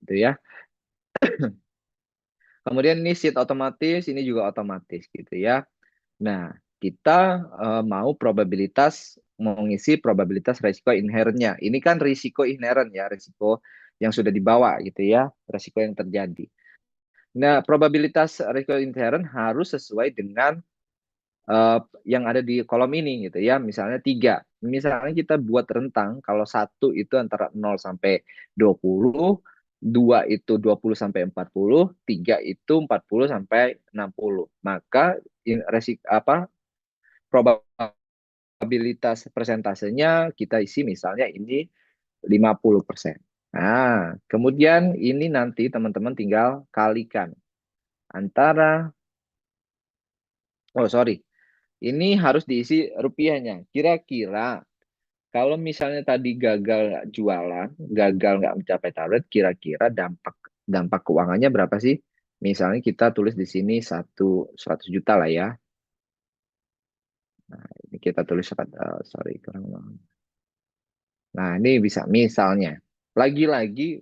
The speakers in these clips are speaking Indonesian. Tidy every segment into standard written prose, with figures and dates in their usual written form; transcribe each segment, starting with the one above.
gitu ya. Kemudian ini sheet otomatis, ini juga otomatis gitu ya. Nah, kita mau mengisi probabilitas risiko inherentnya. Ini kan risiko inherent ya, risiko yang sudah dibawa gitu ya, risiko yang terjadi. Nah, probabilitas risiko inherent harus sesuai dengan yang ada di kolom ini gitu ya. Misalnya 3. Misalnya kita buat rentang kalau 1 itu antara 0 sampai 20, 2 itu 20 sampai 40, 3 itu 40 sampai 60. Maka probabilitas persentasenya kita isi misalnya ini 50%. Nah, kemudian ini nanti teman-teman tinggal kalikan antara, oh sorry, ini harus diisi rupiahnya. Kira-kira kalau misalnya tadi gagal jualan, gagal nggak mencapai target, kira-kira dampak dampak keuangannya berapa sih? Misalnya kita tulis di sini 100 juta lah ya. Nah, ini kita tulis sorry kurang. Nah, ini bisa misalnya. Lagi-lagi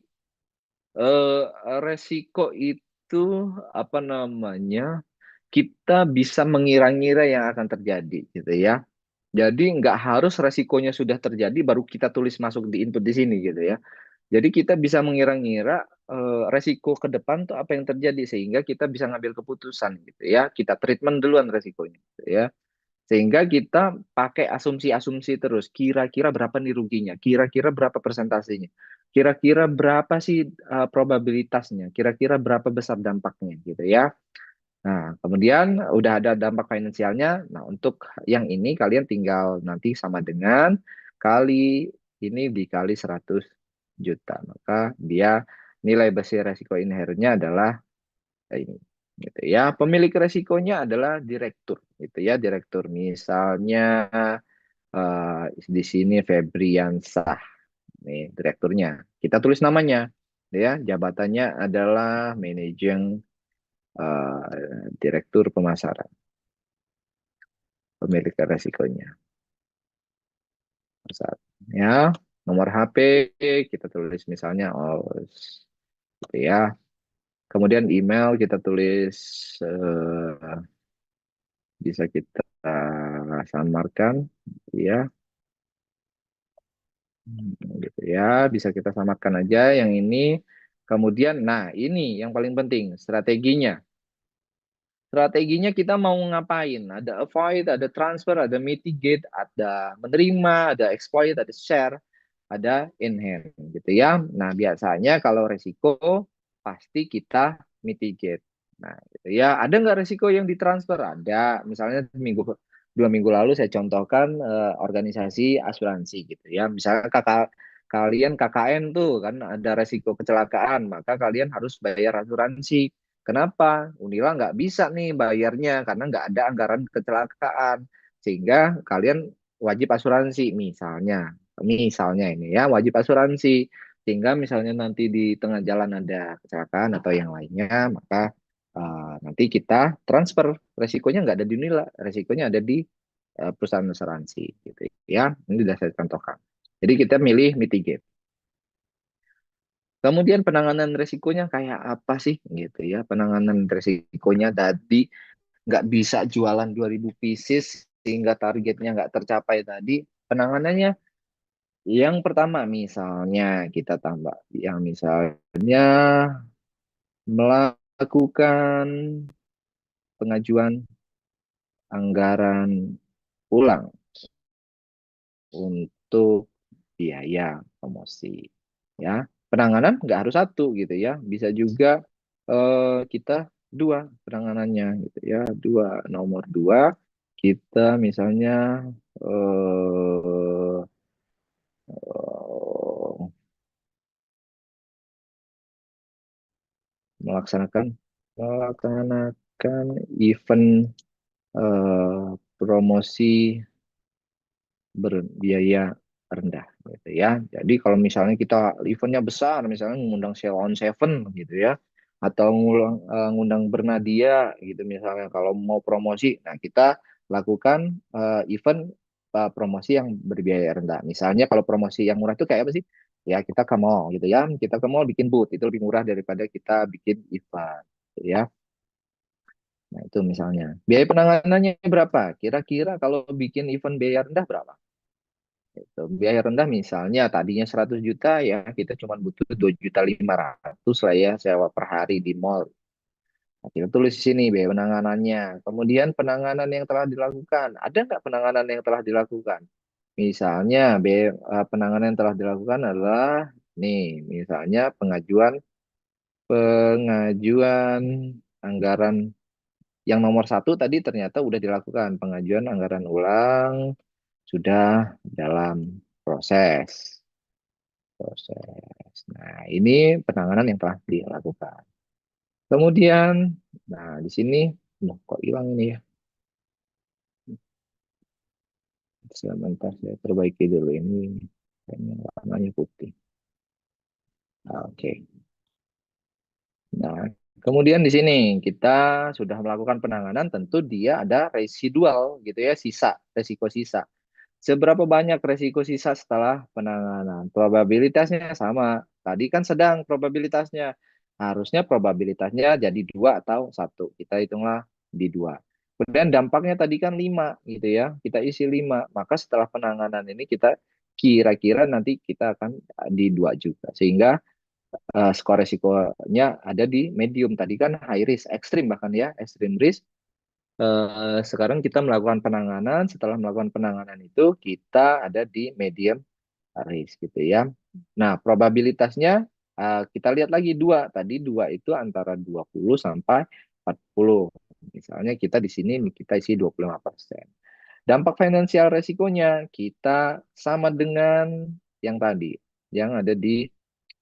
eh, resiko itu apa namanya? Kita bisa mengira-ngira yang akan terjadi gitu ya. Jadi nggak harus resikonya sudah terjadi baru kita tulis masuk di input di sini gitu ya. Jadi kita bisa mengira-ngira resiko ke depan tuh apa yang terjadi sehingga kita bisa ngambil keputusan gitu ya. Kita treatment duluan resikonya gitu ya. Sehingga kita pakai asumsi-asumsi terus. Kira-kira berapa nih ruginya? Kira-kira berapa persentasenya? Kira-kira berapa sih probabilitasnya? Kira-kira berapa besar dampaknya gitu ya. Nah, kemudian udah ada dampak finansialnya. Nah, untuk yang ini kalian tinggal nanti sama dengan kali ini dikali 100 juta. Maka dia nilai besar resiko inherentnya adalah ini. Gitu ya. Pemilik resikonya adalah direktur. Gitu ya, direktur. Misalnya di sini Febriansah. Nih, direkturnya. Kita tulis namanya. Ya, jabatannya adalah manajer direktur pemasaran, pemilik resikonya. Ya, nomor HP kita tulis misalnya gitu ya. Kemudian email kita tulis bisa kita samarkan ya. Gitu ya, bisa kita samarkan aja yang ini. Kemudian nah, ini yang paling penting, strateginya. Strateginya kita mau ngapain? Ada avoid, ada transfer, ada mitigate, ada menerima, ada exploit, ada share, ada enhance gitu ya. Nah, biasanya kalau resiko pasti kita mitigate. Nah, gitu ya. Ada nggak resiko yang ditransfer? Ada. Misalnya 2 minggu lalu saya contohkan organisasi asuransi gitu ya. Misalnya kalian KKN tuh kan ada resiko kecelakaan, maka kalian harus bayar asuransi. Kenapa? Unila nggak bisa nih bayarnya karena nggak ada anggaran kecelakaan. Sehingga kalian wajib asuransi misalnya ini ya wajib asuransi. Sehingga misalnya nanti di tengah jalan ada kecelakaan atau yang lainnya, maka nanti kita transfer resikonya nggak ada di Unila, resikonya ada di perusahaan asuransi gitu ya. Ini sudah saya contohkan. Jadi kita milih mitigate. Kemudian penanganan resikonya kayak apa sih gitu ya? Penanganan resikonya tadi nggak bisa jualan 2.000 pieces sehingga targetnya nggak tercapai tadi. Penanganannya yang pertama misalnya kita tambah yang misalnya melakukan pengajuan anggaran ulang untuk biaya promosi ya. Penanganan nggak harus satu gitu ya, bisa juga kita dua penanganannya gitu ya. Nomor dua kita misalnya eh, eh, melaksanakan melaksanakan event promosi berbiaya rendah gitu ya. Jadi kalau misalnya kita eventnya besar, misalnya mengundang Sheila on Seven gitu ya, atau ngundang Bernadia gitu misalnya kalau mau promosi, nah kita lakukan event promosi yang berbiaya rendah. Misalnya kalau promosi yang murah itu kayak apa sih? Ya kita ke mall gitu ya. Kita ke mall bikin booth itu lebih murah daripada kita bikin event, gitu ya. Nah, itu misalnya. Biaya penanganannya berapa? Kira-kira kalau bikin event biaya rendah berapa? Itu. Biaya rendah misalnya tadinya 100 juta ya, kita cuma butuh 2,5 juta lah ya sewa per hari di mall. Nah, kita tulis di sini biaya penanganannya. Kemudian penanganan yang telah dilakukan. Ada nggak penanganan yang telah dilakukan? Misalnya biaya penanganan yang telah dilakukan adalah nih, misalnya pengajuan anggaran yang nomor satu tadi ternyata udah dilakukan pengajuan anggaran ulang sudah dalam proses proses. Nah, ini penanganan yang telah dilakukan. Kemudian, nah di sini, loh, kok hilang ini ya? Sebentar saya perbaiki dulu ini. Kayaknya warnanya putih. Oke. Nah, kemudian di sini kita sudah melakukan penanganan, tentu dia ada residual gitu ya, sisa, resiko sisa. Seberapa banyak resiko sisa setelah penanganan? Probabilitasnya sama. Tadi kan sedang probabilitasnya. Harusnya probabilitasnya jadi dua atau satu. Kita hitunglah di dua. Kemudian dampaknya tadi kan lima gitu ya. Kita isi lima. Maka setelah penanganan ini kita kira-kira nanti kita akan di dua juga. Sehingga skor resikonya ada di medium. Tadi kan high risk, ekstrim bahkan ya, ekstrim risk. Sekarang kita melakukan penanganan. Setelah melakukan penanganan itu kita ada di medium risk gitu ya. Nah, probabilitasnya kita lihat lagi dua. Tadi dua itu antara 20 sampai 40. Misalnya kita di sini kita isi 25%. Dampak finansial resikonya kita sama dengan yang tadi, yang ada di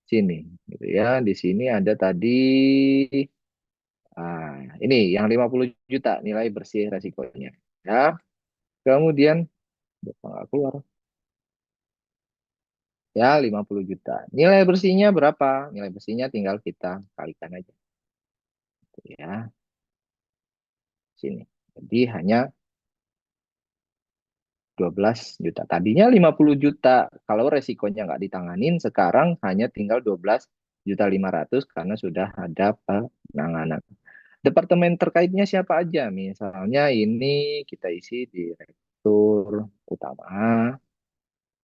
sini gitu ya. Di sini ada tadi ini yang 50 juta nilai bersih resikonya. Ya. Kemudian nggak keluar. Ya, 50 juta. Nilai bersihnya berapa? Nilai bersihnya tinggal kita kalikan aja. Ya, sini. Jadi hanya 12 juta. Tadinya 50 juta. Kalau resikonya nggak ditanganin, sekarang hanya tinggal 12,5 juta karena sudah ada penanganan. Departemen terkaitnya siapa aja? Misalnya ini kita isi direktur utama,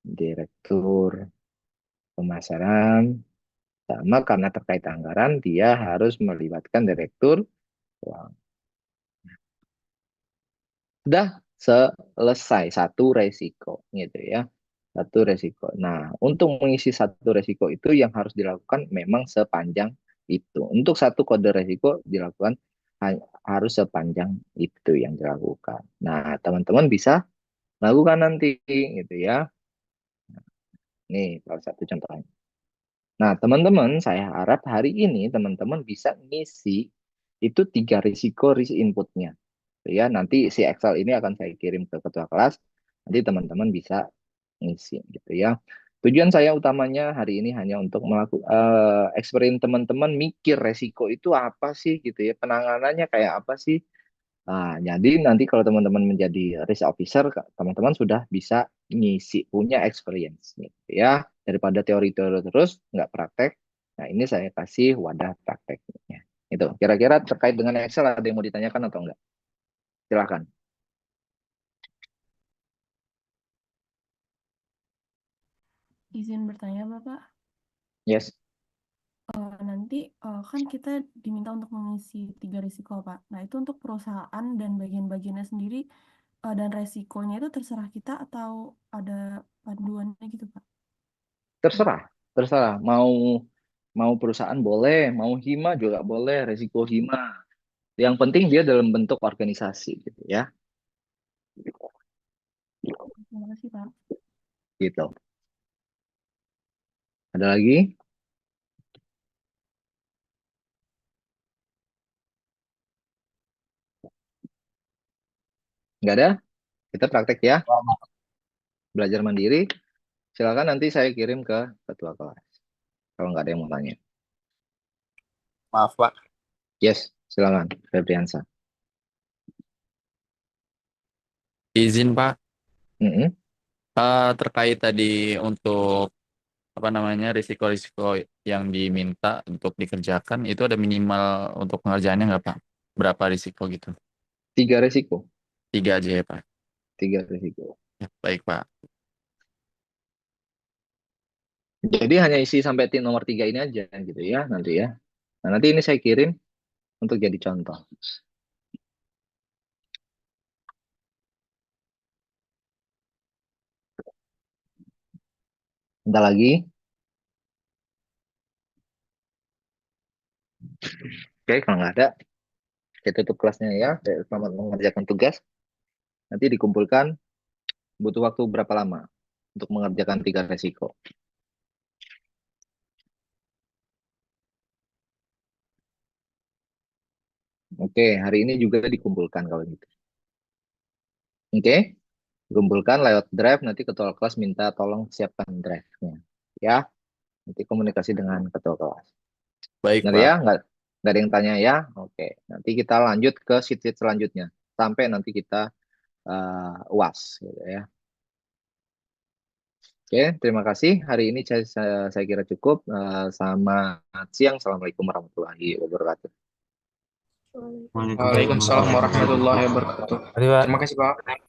direktur pemasaran, sama karena terkait anggaran, dia harus melibatkan direktur keuangan. Sudah selesai satu resiko gitu ya. Satu resiko. Nah, untuk mengisi satu resiko itu yang harus dilakukan memang sepanjang itu. Untuk satu kode resiko dilakukan harus sepanjang itu yang dilakukan. Nah, teman-teman bisa lakukan nanti gitu ya. Nih, salah satu contohnya. Nah, teman-teman, saya harap hari ini teman-teman bisa ngisi itu tiga risiko risk inputnya. Ya, nanti si Excel ini akan saya kirim ke ketua kelas. Nanti teman-teman bisa ngisi gitu ya. Tujuan saya utamanya hari ini hanya untuk melakukan experience teman-teman mikir resiko itu apa sih gitu ya. Penanganannya kayak apa sih? Nah, jadi nanti kalau teman-teman menjadi risk officer, teman-teman sudah bisa ngisi, punya experience gitu ya. Daripada teori-teori terus, nggak praktek. Nah, ini saya kasih wadah prakteknya. Itu. Kira-kira terkait dengan Excel ada yang mau ditanyakan atau enggak? Silahkan. Izin bertanya, Bapak. Yes. Nanti kan kita diminta untuk mengisi tiga risiko, Pak. Nah, itu untuk perusahaan dan bagian-bagiannya sendiri dan resikonya itu terserah kita atau ada panduannya gitu, Pak? Terserah. Terserah. Mau mau perusahaan boleh, mau hima juga boleh, resiko hima. Yang penting dia dalam bentuk organisasi gitu ya. Terima kasih, Pak. Gitu. Ada lagi? Nggak ada? Kita praktek ya. Belajar mandiri. Silakan nanti saya kirim ke ketua kelas. Kalau nggak ada yang mau tanya. Maaf, Pak. Yes, silakan. Febriansa. Izin, Pak. Mm-mm. Terkait tadi untuk risiko-risiko yang diminta untuk dikerjakan itu ada minimal untuk pengerjaannya nggak Pak? Berapa risiko gitu? 3 resiko. 3 aja ya Pak. 3 resiko. Ya, baik Pak. Jadi hanya isi sampai nomor 3 ini aja gitu ya nanti ya. Nah, nanti ini saya kirim untuk jadi contoh. Bentar lagi. Oke, kalau nggak ada, saya tutup kelasnya ya. Selamat mengerjakan tugas. Nanti dikumpulkan butuh waktu berapa lama untuk mengerjakan 3 resiko. Oke, hari ini juga dikumpulkan kalau gitu. Oke, dikumpulkan lewat drive, nanti ketua kelas minta tolong siapkan drive-nya. Ya, nanti komunikasi dengan ketua kelas. Baik Benar Pak. ya, nggak ada yang tanya ya. Oke, nanti kita lanjut ke sheet selanjutnya. Sampai nanti kita UAS. Gitu ya. Oke, terima kasih. Hari ini saya kira cukup. Selamat siang. Assalamualaikum warahmatullahi wabarakatuh. Waalaikumsalam warahmatullahi wabarakatuh. Terima kasih Pak.